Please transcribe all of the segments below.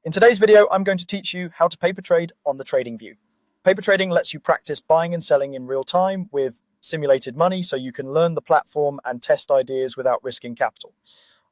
In today's video, I'm going to teach you how to paper trade on the Tradingview. Paper trading lets you practice buying and selling in real time with simulated money, so you can learn the platform and test ideas without risking capital.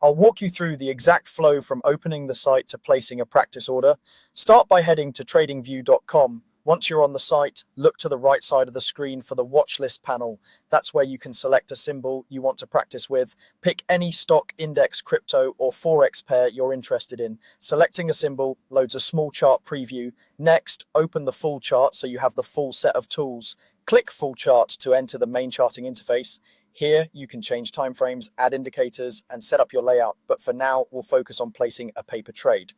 I'll walk you through the exact flow from opening the site to placing a practice order. Start by heading to tradingview.com. Once you're on the site, look to the right side of the screen for the watch list panel. That's where you can select a symbol you want to practice with. Pick any stock, index, crypto, or forex pair you're interested in. Selecting a symbol loads a small chart preview. Next, open the full chart so you have the full set of tools. Click Full Chart to enter the main charting interface. Here, you can change timeframes, add indicators, and set up your layout, but for now, we'll focus on placing a paper trade.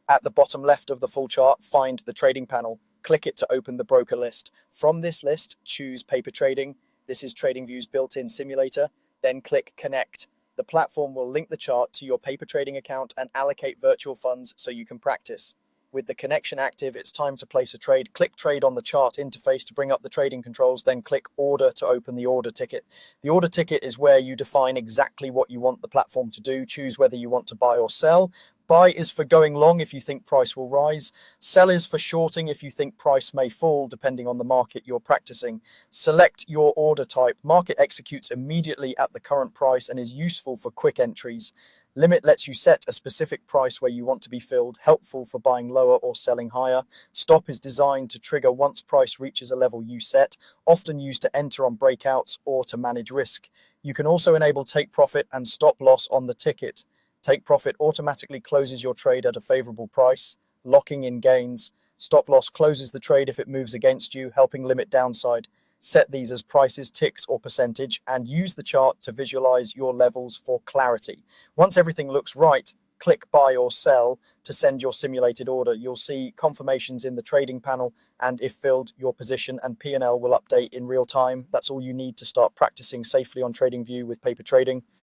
At the bottom left of the full chart, find the trading panel. Click it to open the broker list. From this list, choose paper trading. This is TradingView's built-in simulator. Then click Connect. The platform will link the chart to your paper trading account and allocate virtual funds so you can practice. With the connection active, it's time to place a trade. Click Trade on the chart interface to bring up the trading controls, then click Order to open the order ticket. The order ticket is where you define exactly what you want the platform to do. Choose whether you want to buy or sell. Buy is for going long if you think price will rise. Sell is for shorting if you think price may fall, depending on the market you're practicing. Select your order type. Market executes immediately at the current price and is useful for quick entries. Limit lets you set a specific price where you want to be filled, helpful for buying lower or selling higher. Stop is designed to trigger once price reaches a level you set, often used to enter on breakouts or to manage risk. You can also enable take profit and stop loss on the ticket. Take profit automatically closes your trade at a favorable price, locking in gains. Stop loss closes the trade if it moves against you, helping limit downside. Set these as prices, ticks, or percentage, and use the chart to visualize your levels for clarity. Once everything looks right, click Buy or Sell to send your simulated order. You'll see confirmations in the trading panel, and if filled, your position and P&L will update in real time. That's all you need to start practicing safely on TradingView with paper trading.